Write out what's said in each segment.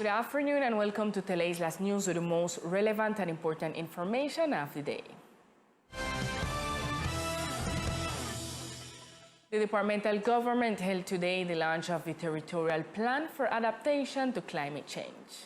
Good afternoon and welcome to Teleislas News with the most relevant and important information of the day. The departmental government held today the launch of the Territorial Plan for Adaptation to Climate Change.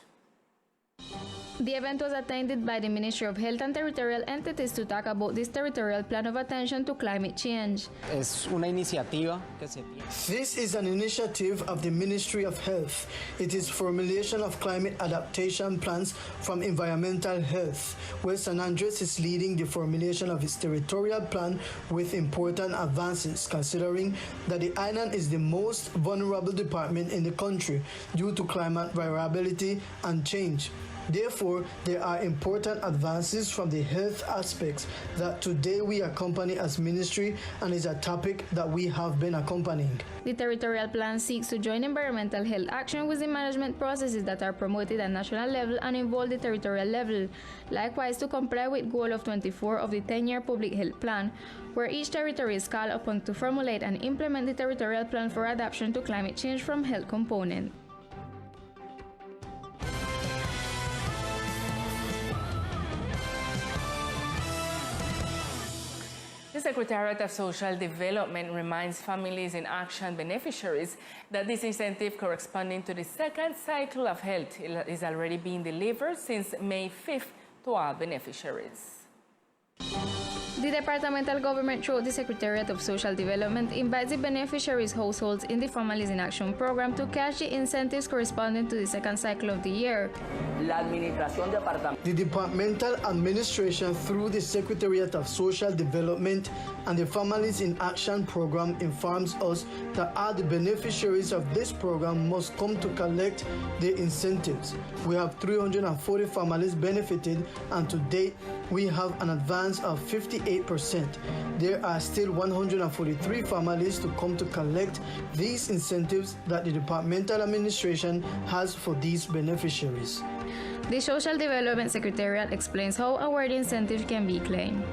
The event was attended by the Ministry of Health and territorial entities to talk about this territorial plan of attention to climate change. Es una iniciativa que se tiene. This is an initiative of the Ministry of Health. It is formulation of climate adaptation plans from environmental health, where San Andres is leading the formulation of its territorial plan with important advances, considering that the island is the most vulnerable department in the country due to climate variability and change. Therefore, there are important advances from the health aspects that today we accompany as ministry, and is a topic that we have been accompanying. The territorial plan seeks to join environmental health action with the management processes that are promoted at national level and involve the territorial level. Likewise, to comply with goal of 24 of the 10-year public health plan, where each territory is called upon to formulate and implement the territorial plan for adaptation to climate change from health component. The Secretariat of Social Development reminds families in action beneficiaries that this incentive corresponding to the second cycle of health is already being delivered since May 5th to all beneficiaries. The departmental government, through the Secretariat of Social Development, invites the beneficiaries' households in the Families in Action program to cash the incentives corresponding to the second cycle of the year. The departmental administration, through the Secretariat of Social Development and the Families in Action program, informs us that all the beneficiaries of this program must come to collect their incentives. We have 340 families benefited, and to date, we have an advance of 58%. There are still 143 families to come to collect these incentives that the departmental administration has for these beneficiaries. The Social Development Secretariat explains how award incentives can be claimed.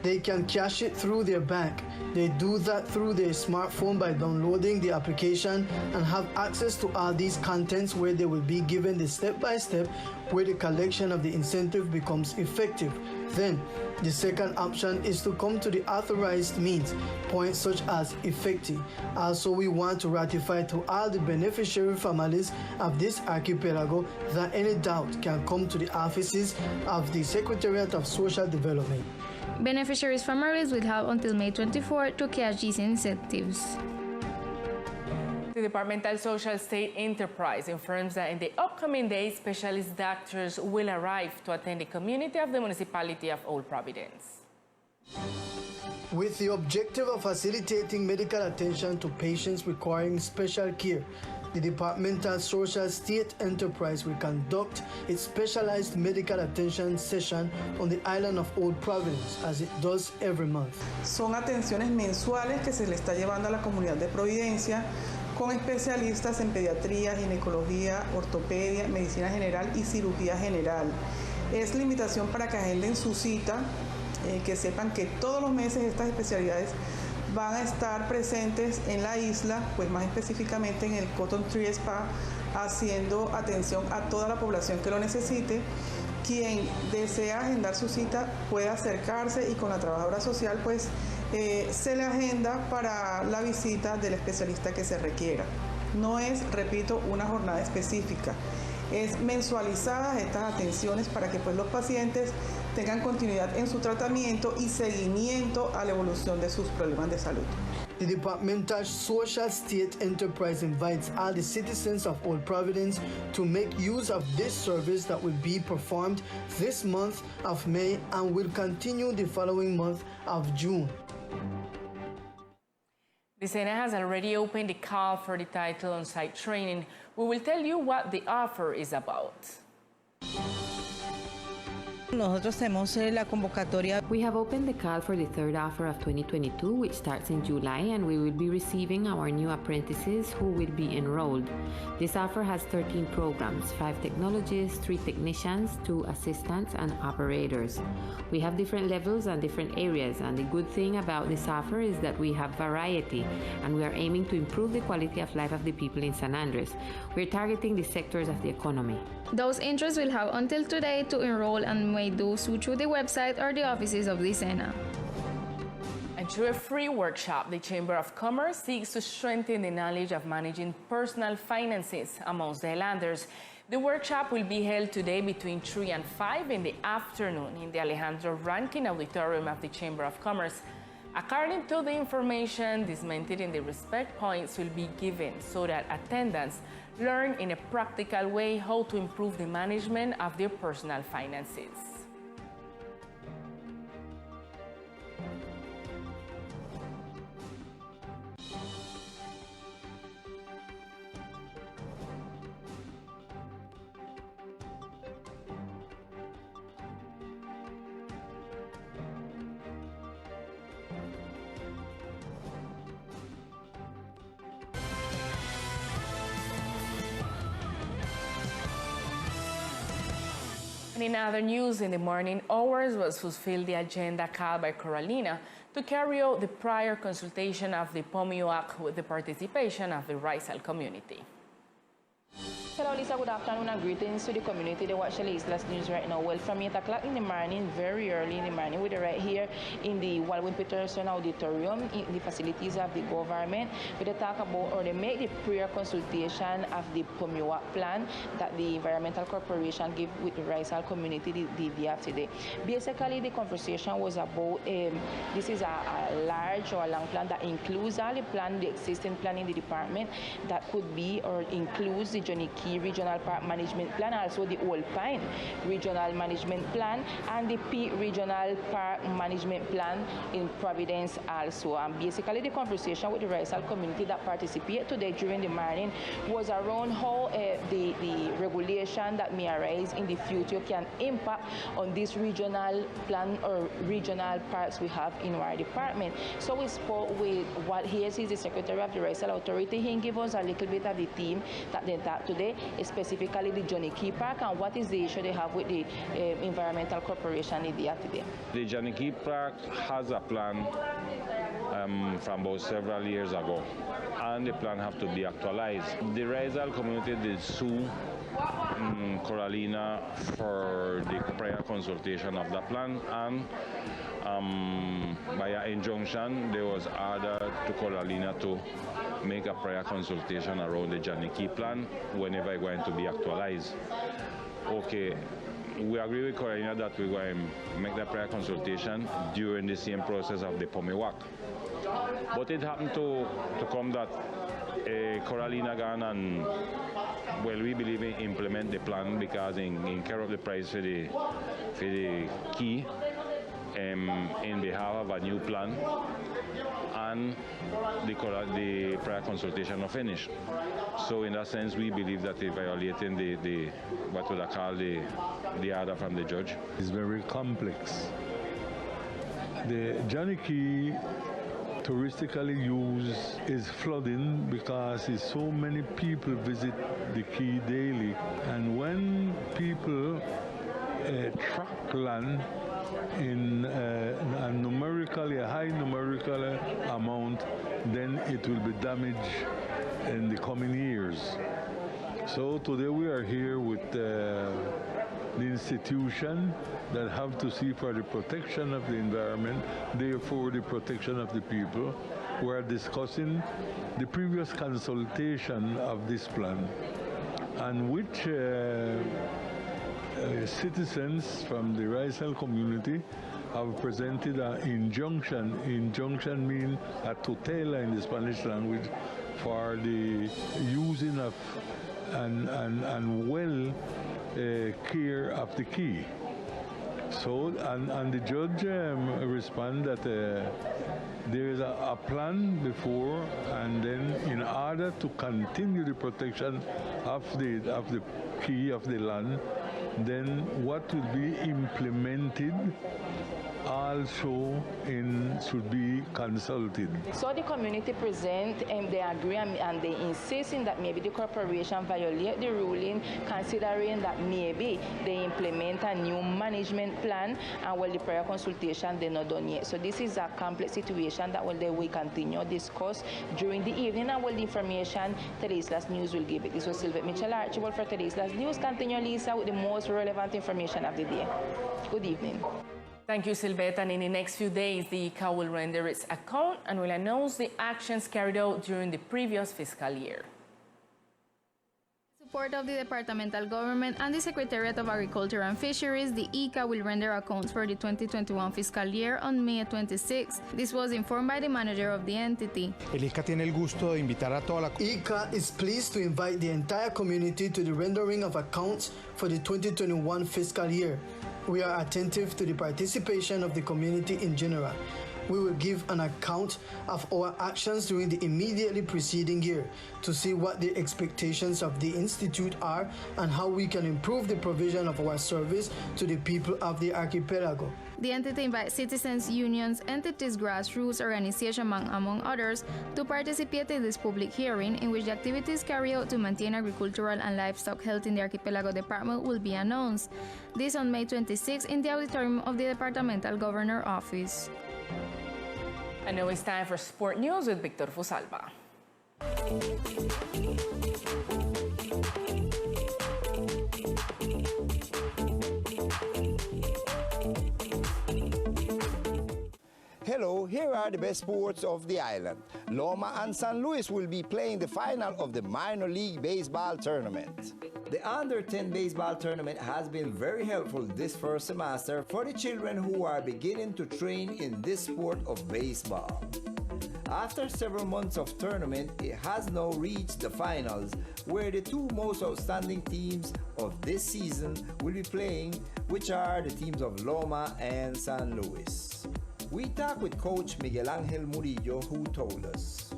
They can cash it through their bank. They do that through their smartphone by downloading the application and have access to all these contents, where they will be given the step-by-step where the collection of the incentive becomes effective. Then, the second option is to come to the authorized means, points such as Effecti. Also, we want to ratify to all the beneficiary families of this archipelago that any doubt can come to the offices of the Secretariat of Social Development. Beneficiaries' families will have until May 24 to cash these incentives. The Departmental Social State Enterprise informs that in the upcoming days, specialist doctors will arrive to attend the community of the municipality of Old Providence. With the objective of facilitating medical attention to patients requiring special care, the Departmental Social State Enterprise will conduct its specialized medical attention session on the island of Old Providence, as it does every month. Son atenciones mensuales que se le está llevando a la comunidad de Providencia con especialistas en pediatría, ginecología, ortopedia, medicina general y cirugía general. Es la invitación para que agenden su cita, que sepan que todos los meses estas especialidades van a estar presentes en la isla, pues más específicamente en el Cotton Tree Spa, haciendo atención a toda la población que lo necesite. Quien desea agendar su cita puede acercarse, y con la trabajadora social pues se le agenda para la visita del especialista que se requiera. No es, repito, una jornada específica. Es mensualizadas estas atenciones para que pues los pacientes tengan continuidad en su tratamiento y seguimiento a la evolución de sus problemas de salud. The Departmental Social State Enterprise invites all the citizens of Old Providence to make use of this service that will be performed this month of May and will continue the following month of June. The Senate has already opened the call for the title on-site training. We will tell you what the offer is about. Nosotros tenemos la convocatoria. We have opened the call for the third offer of 2022, which starts in July, and we will be receiving our new apprentices who will be enrolled. This offer has 13 programs, 5 technologists, 3 technicians, 2 assistants, and operators. We have different levels and different areas, and the good thing about this offer is that we have variety, and we are aiming to improve the quality of life of the people in San Andres. We're targeting the sectors of the economy. Those interested will have until today to enroll and may do so through the website or the offices of the SENA. And through a free workshop, the Chamber of Commerce seeks to strengthen the knowledge of managing personal finances amongst the Highlanders. The workshop will be held today between 3 and 5 in the afternoon in the Alejandro Rankin Auditorium of the Chamber of Commerce. According to the information disseminated in the respect points will be given so that attendants learn in a practical way how to improve the management of their personal finances. And in other news, in the morning hours was fulfilled the agenda called by Carolina to carry out the prior consultation of the POMIUAC with the participation of the Rizal community. Hello Lisa, good afternoon and greetings to the community. They watch Teleislas news right now. Well, from 8 o'clock in the morning, very early in the morning, we're right here in the Walwyn Peterson Auditorium, in the facilities of the government, where they talk about or they make the prior consultation of the POMIUAC plan that the Environmental Corporation gave with the Rizal community the day after today. Basically, the conversation was about this is a large or a long plan that includes all the plan, the existing plan in the department that could be or includes the Johnny Key Regional Park Management Plan, also the Old Pine Regional Management Plan, and the Peak Regional Park Management Plan in Providence also. And basically the conversation with the Rizal community that participated today during the morning was around how the regulation that may arise in the future can impact on this regional plan or regional parks we have in our department. So we spoke with what he is the Secretary of the Rizal Authority. He gave us a little bit of the theme that they talked today, specifically the Johnny Key Park, and what is the issue they have with the Environmental Corporation in the today. The Johnny Key Park has a plan from about several years ago, and the plan have to be actualized. The Rizal community did sue Carolina for the prior consultation of the plan, and by an injunction, there was order to Carolina to make a prior consultation around the Johnny Key plan whenever it's going to be actualized. Okay, we agree with Carolina that we're going to make the prior consultation during the same process of the POMIUAC. But it happened to come that Carolina gone and, well, we believe in implement the plan because in care of the price for the key in behalf of a new plan, and the prior consultation are finished. So in that sense, we believe that they're violating the what would I call the order from the judge. It's very complex. The Johnny Key touristically used is flooding because so many people visit the key daily, and when people track land in a numerically, a high numerical amount, then it will be damaged in the coming years. So today we are here with the institution that have to see for the protection of the environment, therefore the protection of the people. We are discussing the previous consultation of this plan, and which citizens from the Rizal community have presented an injunction. Injunction means a tutela in the Spanish language for the using of and well care of the key. So, and the judge respond that there is a plan before, and then in order to continue the protection of the key of the land, then what will be implemented also should be consulted. So the community present and they agree and they insist in that maybe the corporation violate the ruling, considering that maybe they implement a new management plan and while the prior consultation they're not done yet. So this is a complex situation that we continue to discuss during the evening, and the information Teleislas News will give it. This was Sylvette Mitchell Archibald for Teleislas News. Continue, Lisa, with the most relevant information of the day. Good evening. Thank you, Sylvette. And in the next few days, the ICA will render its account and will announce the actions carried out during the previous fiscal year. With support of the departmental government and the Secretariat of Agriculture and Fisheries, the ICA will render accounts for the 2021 fiscal year on May 26. This was informed by the manager of the entity. El ICA tiene el gusto de invitar a toda la ICA is pleased to invite the entire community to the rendering of accounts for the 2021 fiscal year. We are attentive to the participation of the community in general. We will give an account of our actions during the immediately preceding year to see what the expectations of the Institute are and how we can improve the provision of our service to the people of the archipelago. The entity invites citizens, unions, entities, grassroots organizations, among others, to participate in this public hearing in which the activities carried out to maintain agricultural and livestock health in the Archipelago Department will be announced. This on May 26 in the auditorium of the Departmental Governor Office. And now it's time for Sport News with Victor Fusalva. Hello, here are the best sports of the island. Loma and San Luis will be playing the final of the minor league baseball tournament. The under-10 baseball tournament has been very helpful this first semester for the children who are beginning to train in this sport of baseball. After several months of tournament, it has now reached the finals, where the two most outstanding teams of this season will be playing, which are the teams of Loma and San Luis. We talked with Coach Miguel Ángel Murillo, who told us.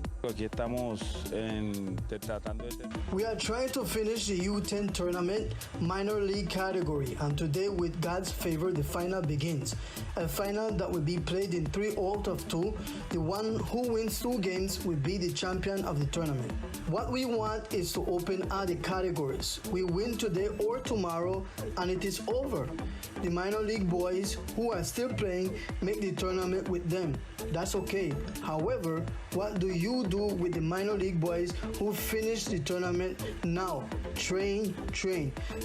We are trying to finish the U10 tournament minor league category, and today, with God's favor, the final begins. A final that will be played in 3 out of 2. The one who wins 2 games will be the champion of the tournament. What we want is to open other categories. We win today or tomorrow, and it is over. The minor league boys who are still playing make the tournament with them. That's okay. However, what do you do with the minor league boys who finish the tournament now? Train.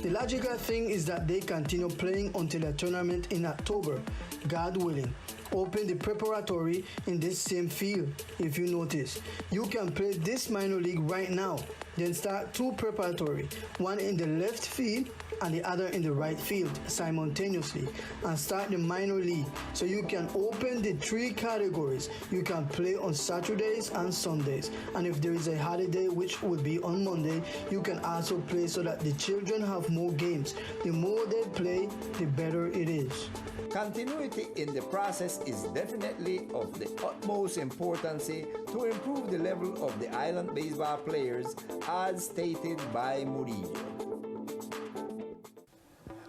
The logical thing is that they continue playing until the tournament in October, God willing. Open the preparatory in this same field. If you notice, you can play this minor league right now, then start 2 preparatory, one in the left field and the other in the right field simultaneously, and start the minor league. So you can open the 3 categories. You can play on Saturdays and Sundays, and if there is a holiday, which would be on Monday, you can also play so that the children have more games. The more they play, the better it is. Continuity in the process is definitely of the utmost importance to improve the level of the island baseball players, as stated by Murillo.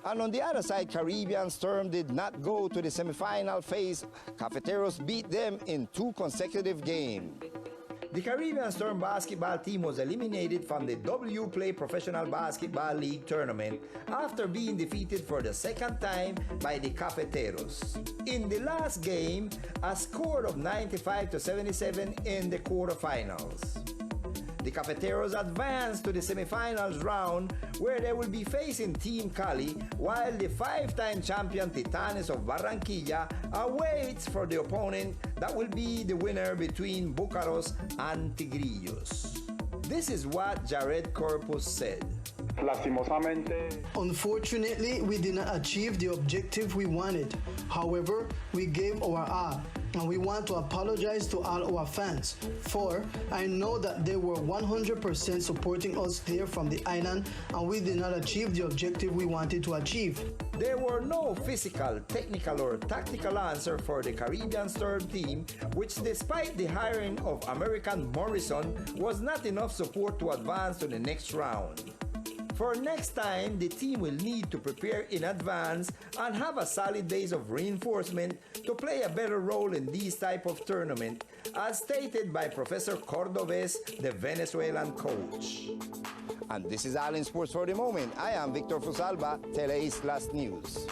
And on the other side, Caribbean Storm did not go to the semifinal phase. Cafeteros beat them in 2 consecutive games. The Caribbean Storm basketball team was eliminated from the W Play Professional Basketball League tournament after being defeated for the 2nd time by the Cafeteros. In the last game, a score of 95-77 in the quarterfinals. The Cafeteros advanced to the semifinals round, where they will be facing Team Cali, while the 5-time champion Titanes of Barranquilla awaits for the opponent that will be the winner between Bucaros and Tigrillos. This is what Jared Corpus said. Unfortunately, we did not achieve the objective we wanted. However, we gave our all, and we want to apologize to all our fans, for I know that they were 100% supporting us there from the island, and we did not achieve the objective we wanted to achieve. There were no physical, technical, or tactical answer for the Caribbean Storm team, which, despite the hiring of American Morrison, was not enough support to advance to the next round. For next time, the team will need to prepare in advance and have a solid base of reinforcement to play a better role in these type of tournament, as stated by Professor Cordobes, the Venezuelan coach. And this is all in sports for the moment. I am Victor Fusalba, Teleislas News.